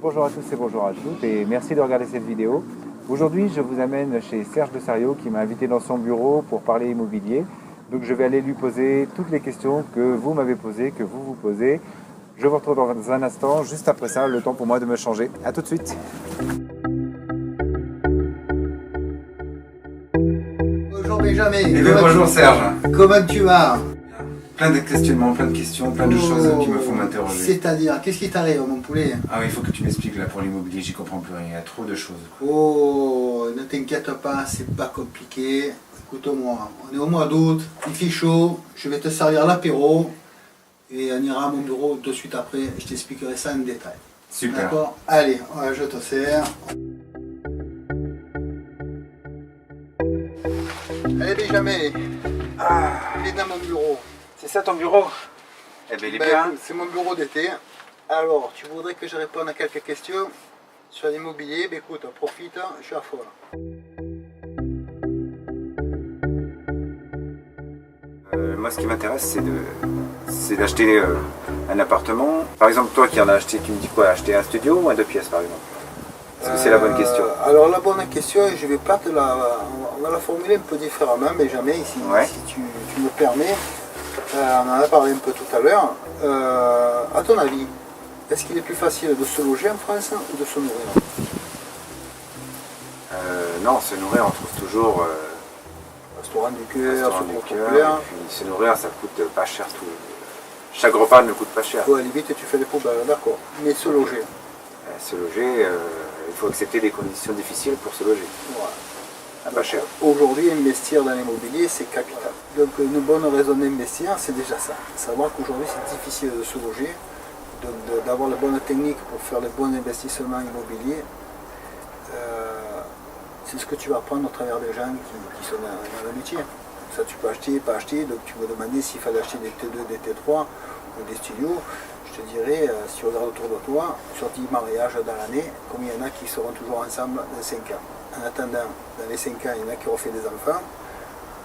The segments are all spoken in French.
Bonjour à tous et bonjour à toutes et merci de regarder cette vidéo. Aujourd'hui je vous amène chez Serge de Sario qui m'a invité dans son bureau pour parler immobilier. Donc je vais aller lui poser toutes les questions que vous m'avez posées, que vous vous posez. Je vous retrouve dans un instant, juste après ça, le temps pour moi de me changer. A tout de suite. Bonjour Benjamin. Bonjour Serge. Comment tu vas? Plein de questionnements, plein de questions, plein de choses qui me font m'interroger. C'est-à-dire, qu'est-ce qui t'arrive mon poulet? Ah oui, il faut que tu m'expliques là pour l'immobilier, j'y comprends plus rien, il y a trop de choses. Oh, ne t'inquiète pas, c'est pas compliqué. Écoute-moi, on est au mois d'août, il fait chaud, je vais te servir l'apéro et on ira à mon bureau de suite après, je t'expliquerai ça en détail. Super. D'accord? Allez, je te sers. Allez Benjamin, viens dans mon bureau. C'est ça ton bureau? Eh bien il est bien. C'est mon bureau d'été. Alors, tu voudrais que je réponde à quelques questions sur l'immobilier? Ben écoute, profite, je suis à fond. Moi ce qui m'intéresse c'est d'acheter un appartement. Par exemple toi qui en as acheté, tu me dis quoi? Acheter un studio ou un 2 pièces par exemple? Est-ce que c'est la bonne question? Alors la bonne question, je vais pas te la... On va la formuler un peu différemment, mais jamais si tu me permets. On en a parlé un peu tout à l'heure. À ton avis, est-ce qu'il est plus facile de se loger en France ou de se nourrir? Non, se nourrir on trouve toujours... Restaurant du cœur, restaurant secours du cœur, populaire. et puis se nourrir ça coûte pas cher tout. Chaque repas ne coûte pas cher. Ouais, à la limite tu fais les poubelles, d'accord. Mais se loger. Se loger, il faut accepter des conditions difficiles pour se loger. Voilà. Pas cher. Aujourd'hui, investir dans l'immobilier, c'est capital. Donc une bonne raison d'investir, c'est déjà ça. Savoir qu'aujourd'hui, c'est difficile de se loger, d'avoir la bonne technique pour faire les bons investissements immobiliers. C'est ce que tu vas apprendre à travers des gens qui sont dans le métier. Ça, tu peux acheter, pas acheter. Donc tu me demandais s'il fallait acheter des T2, des T3 ou des studios. Je te dirais, si tu regardes autour de toi, sur 10 mariages dans l'année, combien il y en a qui seront toujours ensemble dans 5 ans? En attendant, dans les 5 ans, il y en a qui refait des enfants.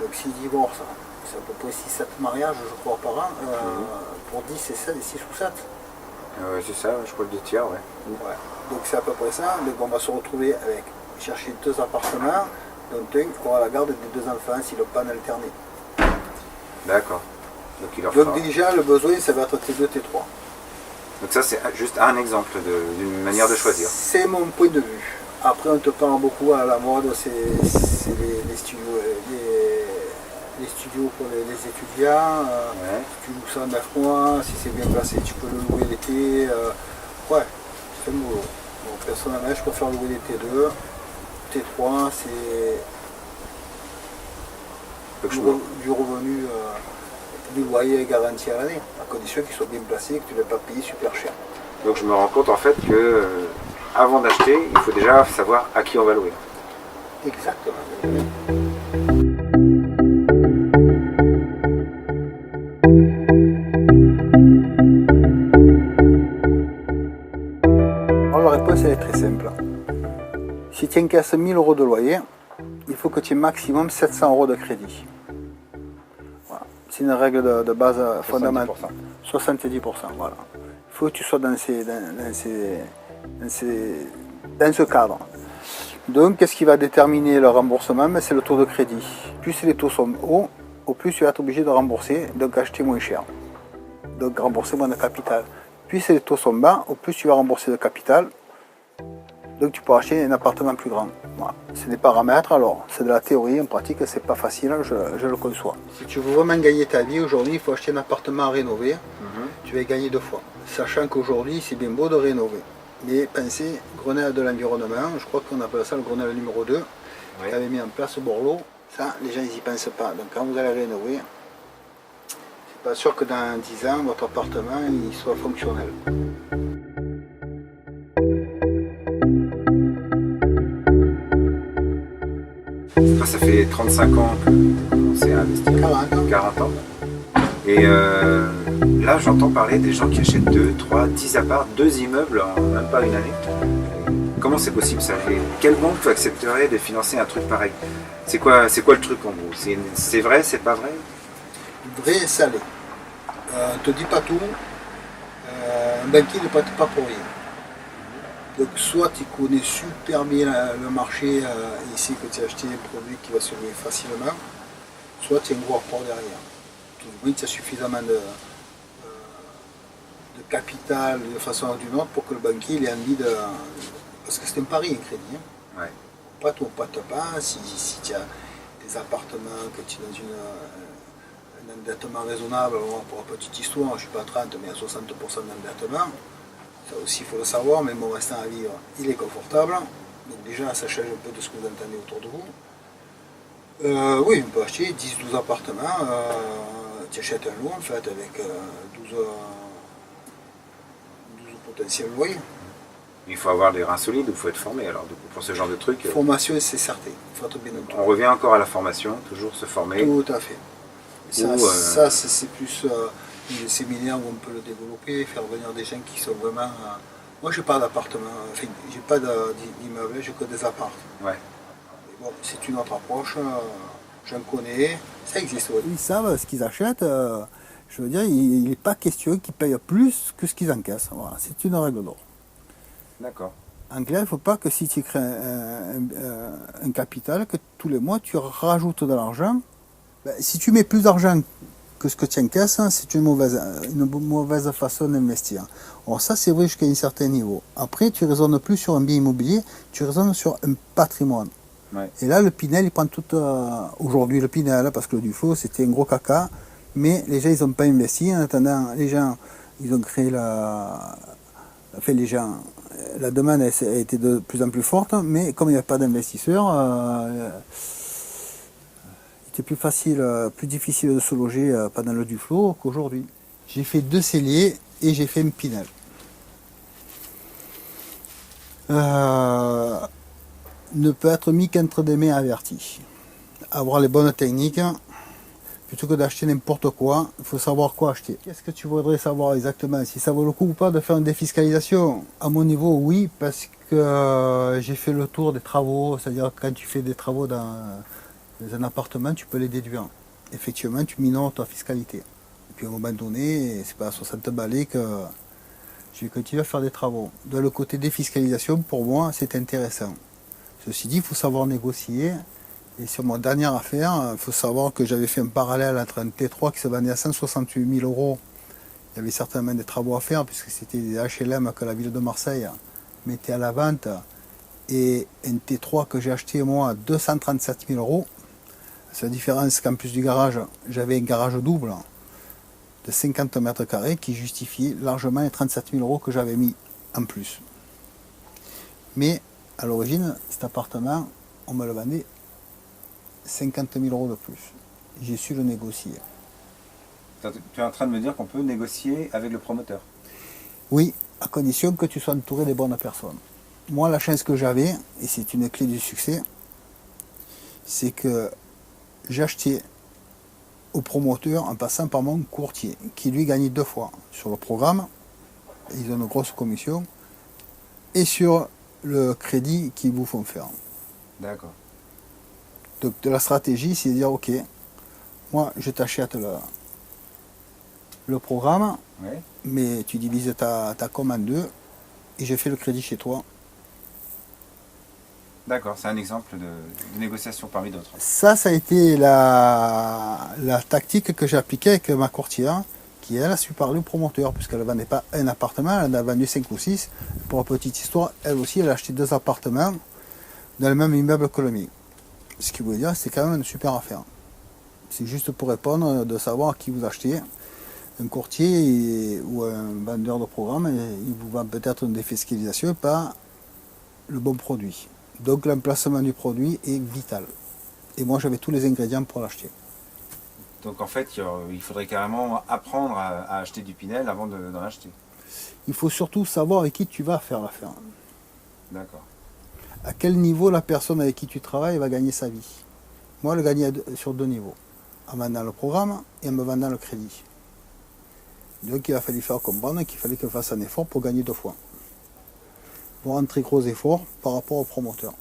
Donc s'ils divorcent, c'est à peu près 6-7 mariages, je crois, par an. Pour 10, c'est 6 ou 7. C'est ça, je crois que 2 tiers, ouais. Ouais. Donc c'est à peu près ça. Donc on va se retrouver avec chercher 2 appartements, dont un aura la garde des 2 enfants si le pas alterné. D'accord. Donc déjà, le besoin, ça va être T2, T3. Donc ça, c'est juste un exemple d'une manière de choisir. C'est mon point de vue. Après, on te parle beaucoup à la mode, c'est les studios, les studios pour les étudiants. Si tu loues ça en 9 mois, si c'est bien placé, tu peux le louer l'été. Ouais, c'est un boulot. Bon, personnellement, je préfère louer les T2. T3, c'est du revenu du loyer garanti à l'année, à condition qu'il soit bien placé et que tu ne l'aies pas payé super cher. Donc je me rends compte en fait que avant d'acheter, il faut déjà savoir à qui on va louer. Exactement. Alors la réponse elle est très simple. Si tu encaisses 1000 € de loyer, il faut que tu aies maximum 700 € de crédit. Voilà. C'est une règle de base fondamentale. 70%. Voilà. Il faut que tu sois dans ce cadre. Donc, qu'est-ce qui va déterminer le remboursement? C'est le taux de crédit. Plus les taux sont hauts, au plus tu vas être obligé de rembourser, donc acheter moins cher. Donc rembourser moins de capital. Plus les taux sont bas, au plus tu vas rembourser de capital. Donc tu peux acheter un appartement plus grand. Voilà. C'est des paramètres, alors c'est de la théorie, en pratique c'est pas facile, je le conçois. Si tu veux vraiment gagner ta vie, aujourd'hui il faut acheter un appartement à rénover. Tu vas y gagner 2 fois. Sachant qu'aujourd'hui c'est bien beau de rénover. Mais pensez, Grenelle de l'environnement, je crois qu'on appelle ça le Grenelle numéro 2, qui avait mis en place Borloo. Ça, les gens ils n'y pensent pas. Donc quand vous allez rénover, c'est pas sûr que dans 10 ans, votre appartement il soit fonctionnel. Ça fait 35 ans qu'on s'est investi. 40 ans. Et là, j'entends parler des gens qui achètent 2, 3, 10 apparts, 2 immeubles en même pas une année. Comment c'est possible ça? Et quelle banque accepterait de financer un truc pareil? C'est quoi le truc en gros? C'est vrai, c'est pas vrai? Vrai et salé. On ne te dit pas tout. Un banquier ne prête pas pour rien. Donc soit tu connais super bien le marché et ici que tu as acheté un produit qui va se louer facilement, soit tu es un gros apport derrière. Tout le monde, tu as suffisamment de capital de façon ou d'une autre pour que le banquier ait envie de... Parce que c'est un pari, un crédit. Hein. Ouais. Pas ton pote pas, si tu as des appartements, que tu es dans un endettement raisonnable, alors pour une petite histoire, je ne suis pas à 30 mais à 60% d'endettement, ça aussi il faut le savoir, mais mon restant à vivre, il est confortable, donc déjà ça change un peu de ce que vous entendez autour de vous. Oui, on peut acheter 10-12 appartements, tu achètes un lot en fait avec 12 potentiels loyers. Il faut avoir les reins solides ou il faut être formé alors pour ce genre de truc. Formation, c'est certain. Il faut être bien entouré. On revient encore à la formation, toujours se former. Tout à fait. Ça c'est plus des séminaires où on peut le développer, faire venir des gens qui sont vraiment... Moi, je n'ai pas d'appartement, enfin, j'ai pas d'immeuble, j'ai que des apparts. Ouais. Mais bon, c'est une autre approche, j'en connais, ça existe. Ouais. Ils savent ce qu'ils achètent, je veux dire, il n'est pas question qu'ils payent plus que ce qu'ils encaissent. Voilà, c'est une règle d'or. D'accord. En clair, il ne faut pas que si tu crées un capital, que tous les mois tu rajoutes de l'argent. Ben, si tu mets plus d'argent que ce que tu encaisses, c'est une mauvaise façon d'investir. Alors ça, c'est vrai jusqu'à un certain niveau. Après, tu ne raisonnes plus sur un bien immobilier, tu raisonnes sur un patrimoine. Ouais. Et là, le Pinel, il prend tout... aujourd'hui, le Pinel, parce que le Dufaux, c'était un gros caca, mais les gens, ils n'ont pas investi. En attendant, les gens, ils ont créé la... Enfin, les gens... La demande a été de plus en plus forte, mais comme il n'y a pas d'investisseurs, il était plus facile, plus difficile de se loger pendant le Dufaux qu'aujourd'hui. J'ai fait 2 celliers et j'ai fait un Pinel. Ne peut être mis qu'entre des mains averties. Avoir les bonnes techniques, plutôt que d'acheter n'importe quoi, il faut savoir quoi acheter. Qu'est-ce que tu voudrais savoir exactement? Si ça vaut le coup ou pas de faire une défiscalisation? À mon niveau, oui, parce que j'ai fait le tour des travaux, c'est-à-dire quand tu fais des travaux dans un appartement, tu peux les déduire. Effectivement, tu minores ta fiscalité. Et puis à un moment donné, c'est pas à 60 balais que je vais continuer à faire des travaux. De le côté défiscalisation, pour moi, c'est intéressant. Ceci dit, il faut savoir négocier. Et sur mon dernière affaire, il faut savoir que j'avais fait un parallèle entre un T3 qui se vendait à 168 000 €. Il y avait certainement des travaux à faire puisque c'était des HLM que la ville de Marseille mettait à la vente. Et un T3 que j'ai acheté moi à 237 000 €. C'est la différence qu'en plus du garage, j'avais un garage double de 50 mètres carrés qui justifiait largement les 37 000 € que j'avais mis en plus. Mais à l'origine, cet appartement, on me le vendait 50 000 € de plus. J'ai su le négocier. Tu es en train de me dire qu'on peut négocier avec le promoteur? Oui, à condition que tu sois entouré des bonnes personnes. Moi, la chance que j'avais, et c'est une clé du succès, c'est que j'achetais au promoteur en passant par mon courtier, qui lui gagnait 2 fois sur le programme, ils ont une grosse commission, et sur le crédit qu'ils vous font faire. D'accord. Donc de la stratégie, c'est de dire, ok, moi je t'achète le programme, Ouais. mais tu divises ta com en 2, et je fais le crédit chez toi. D'accord, c'est un exemple de négociation parmi d'autres. Ça a été la tactique que j'ai appliquée avec ma courtière, qui elle a su parler au promoteur, puisqu'elle ne vendait pas un appartement, elle en a vendu 5 ou 6. Pour la petite histoire, elle aussi, elle a acheté 2 appartements dans le même immeuble que le mien. Ce qui veut dire que c'est quand même une super affaire. C'est juste pour répondre, de savoir qui vous achetez. Un courtier ou un vendeur de programme, il vous vend peut-être une défiscalisation, pas le bon produit. Donc l'emplacement du produit est vital. Et moi j'avais tous les ingrédients pour l'acheter. Donc en fait, il faudrait carrément apprendre à acheter du Pinel avant d'en acheter. Il faut surtout savoir avec qui tu vas faire l'affaire. D'accord. À quel niveau la personne avec qui tu travailles va gagner sa vie. Moi, elle gagnait sur 2 niveaux. En vendant le programme et en me vendant le crédit. Donc il a fallu faire comprendre qu'il fallait qu'elle fasse un effort pour gagner 2 fois. Pour un très gros effort par rapport au promoteur.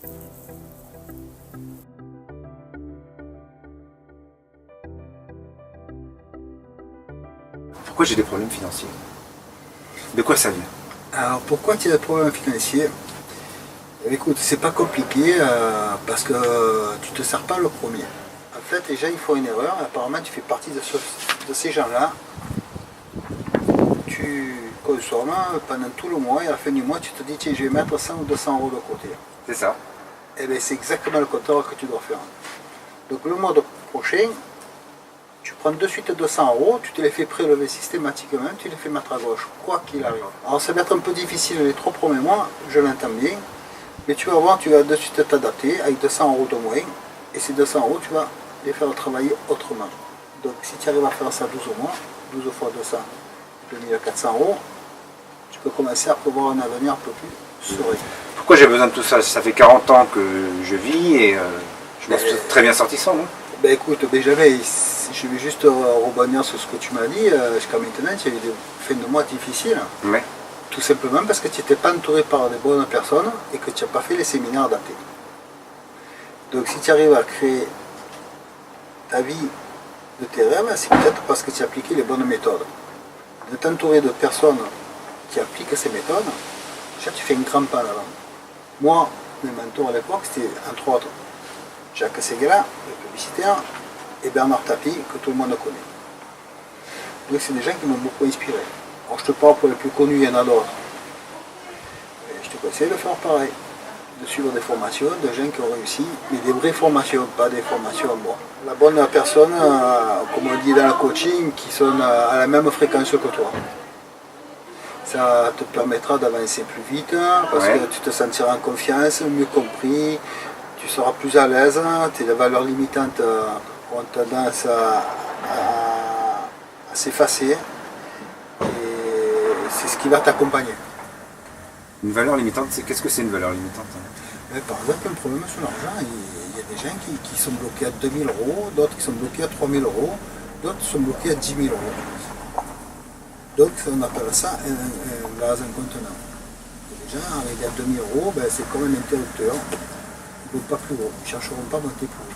Pourquoi j'ai des problèmes financiers? De quoi ça vient? Alors pourquoi tu as des problèmes financiers? Écoute, c'est pas compliqué parce que tu te sers pas le premier. En fait, les gens ils font une erreur. Apparemment, tu fais partie de ces gens-là. Tu consommes pendant tout le mois et à la fin du mois, tu te dis tiens, je vais mettre 100 ou 200 euros de côté. C'est ça. Et bien, c'est exactement le contraire que tu dois faire. Donc le mois prochain, tu prends de suite 200 euros, tu te les fais prélever systématiquement, tu les fais mettre à gauche, quoi qu'il arrive. Alors ça va être un peu difficile les 3 premiers mois, je l'entends bien, mais tu vas voir, tu vas de suite t'adapter avec 200 euros de moins, et ces 200 euros, tu vas les faire travailler autrement. Donc si tu arrives à faire ça 12 mois, 12 fois 200, 2400 euros, tu peux commencer à prévoir un avenir un peu plus serein. Pourquoi j'ai besoin de tout ça? Ça fait 40 ans que je vis et je m'en suis très bien sorti sans, non? Ben écoute, Benjamin, je vais juste rebondir sur ce que tu m'as dit. Jusqu'à maintenant, tu as eu des fins de mois difficiles. Ouais. Tout simplement parce que tu n'étais pas entouré par des bonnes personnes et que tu n'as pas fait les séminaires adaptés. Donc si tu arrives à créer ta vie de tes rêves, c'est peut-être parce que tu as appliqué les bonnes méthodes. De t'entourer de personnes qui appliquent ces méthodes, déjà tu fais une grande pas en avant. Moi, mes mentors à l'époque, c'était entre autres Jacques Seguela, le publicitaire, et Bernard Tapie, que tout le monde connaît. Donc c'est des gens qui m'ont beaucoup inspiré. Alors je te parle pour les plus connus, il y en a d'autres. Je te conseille de faire pareil, de suivre des formations de gens qui ont réussi, mais des vraies formations, pas des formations en bois. La bonne personne, comme on dit dans le coaching, qui sont à la même fréquence que toi. Ça te permettra d'avancer plus vite, parce que tu te sentiras en confiance, mieux compris, tu seras plus à l'aise, tes valeurs limitantes ont tendance à s'effacer, et c'est ce qui va t'accompagner. Une valeur limitante, qu'est-ce que c'est une valeur limitante? Mais par exemple, un problème sur l'argent, il y a des gens qui sont bloqués à 2000 euros, d'autres qui sont bloqués à 3000 euros, d'autres qui sont bloqués à 10 000 euros. Donc on appelle ça un gaz incontenant. Les gens arrivés à 2000 euros, ben, c'est comme un interrupteur. Ils ne vont pas plus haut, ils ne chercheront pas à monter plus haut.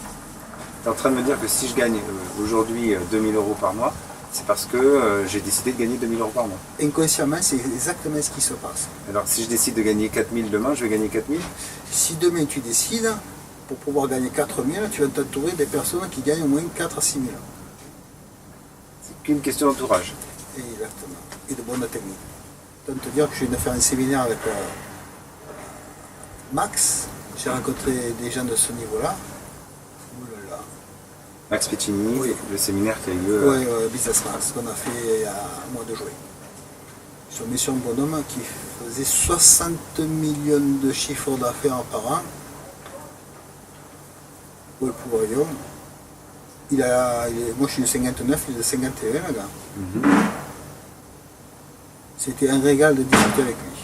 Tu es en train de me dire que si je gagne aujourd'hui 2000 euros par mois, c'est parce que j'ai décidé de gagner 2000 euros par mois. Inconsciemment, c'est exactement ce qui se passe. Alors si je décide de gagner 4000 demain, je vais gagner 4000? Si demain tu décides, pour pouvoir gagner 4000, tu vas t'entourer des personnes qui gagnent au moins 4 à 6 000. C'est qu'une question d'entourage. Exactement. Et de bonnes techniques. Je peux te dire que je viens de faire un séminaire avec Max. J'ai rencontré des gens de ce niveau-là. Max Pettini, oui. Le séminaire qui a eu lieu. Oui, Business France, qu'on a fait il y a un mois de juin. Sur Mission Bonhomme qui faisait 60 millions de chiffres d'affaires par an. Pour le pouvoir. Moi je suis de 59, il est de 51, le gars. C'était un régal de discuter avec lui.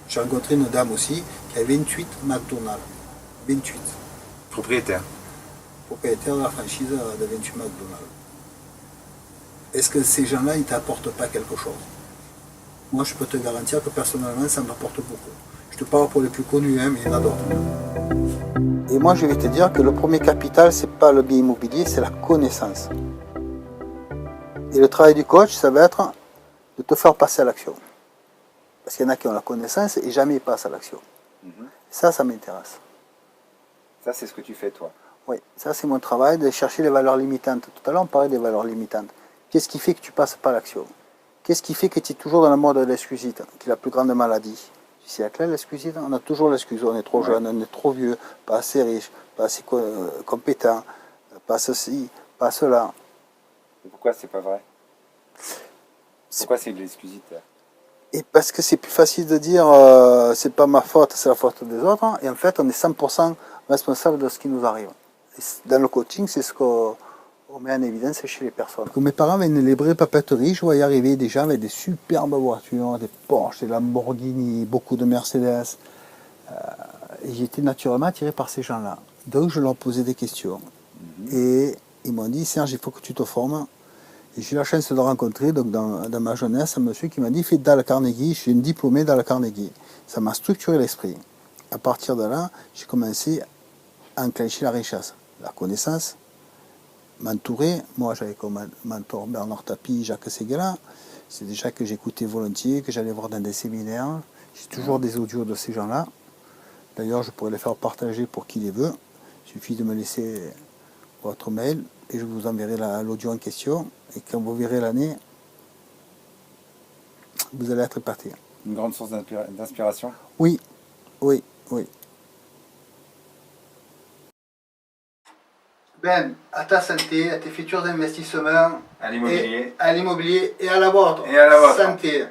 J'ai rencontré une dame aussi qui a 28 McDonald's. 28. Propriétaire de la franchise de 28 McDonald's. Est-ce que ces gens-là, ils ne t'apportent pas quelque chose? Moi, je peux te garantir que personnellement, ça m'apporte beaucoup. Je te parle pour les plus connus, hein, mais il y en a d'autres. Et moi, je vais te dire que le premier capital, ce n'est pas le bien immobilier, c'est la connaissance. Et le travail du coach, ça va être de te faire passer à l'action. Parce qu'il y en a qui ont la connaissance et jamais ils passent à l'action. Ça m'intéresse. Ça, c'est ce que tu fais, toi. Oui, ça c'est mon travail, de chercher les valeurs limitantes. Tout à l'heure, on parlait des valeurs limitantes. Qu'est-ce qui fait que tu ne passes pas à l'action? Qu'est-ce qui fait que tu es toujours dans le mode de l'excusite, qui est la plus grande maladie? Tu sais à quelle l'excusite? On a toujours l'excuse. On est trop jeune, on est trop vieux, pas assez riche, pas assez compétent, pas ceci, pas cela. Et pourquoi c'est pas vrai? Pourquoi c'est de l'excusite? Et parce que c'est plus facile de dire c'est pas ma faute, c'est la faute des autres. Et en fait, on est 100% responsable de ce qui nous arrive. Et dans le coaching, c'est ce qu'on met en évidence chez les personnes. Quand mes parents venaient les vraies papeteries, je voyais arriver des gens avec des superbes voitures, des Porsche, des Lamborghini, beaucoup de Mercedes. Et j'étais naturellement attiré par ces gens-là. Donc je leur posais des questions. Et ils m'ont dit, Serge, il faut que tu te formes. Et j'ai eu la chance de rencontrer, donc dans ma jeunesse, un monsieur qui m'a dit, fais Dale Carnegie, je suis un diplômé Dale Carnegie. Ça m'a structuré l'esprit. À partir de là, j'ai commencé à enclencher la richesse, la connaissance, m'entourer. Moi, j'avais comme mentor Bernard Tapie, Jacques Seguela. C'est des gens que j'écoutais volontiers, que j'allais voir dans des séminaires. J'ai toujours des audios de ces gens-là. D'ailleurs, je pourrais les faire partager pour qui les veut. Il suffit de me laisser votre mail et je vous enverrai l'audio en question. Et quand vous verrez l'année, vous allez être épaté. Une grande source d'inspiration. Oui, oui, oui. Ben, à ta santé, à tes futurs investissements, À l'immobilier. à l'immobilier et à la vôtre. Et à la vôtre. Santé.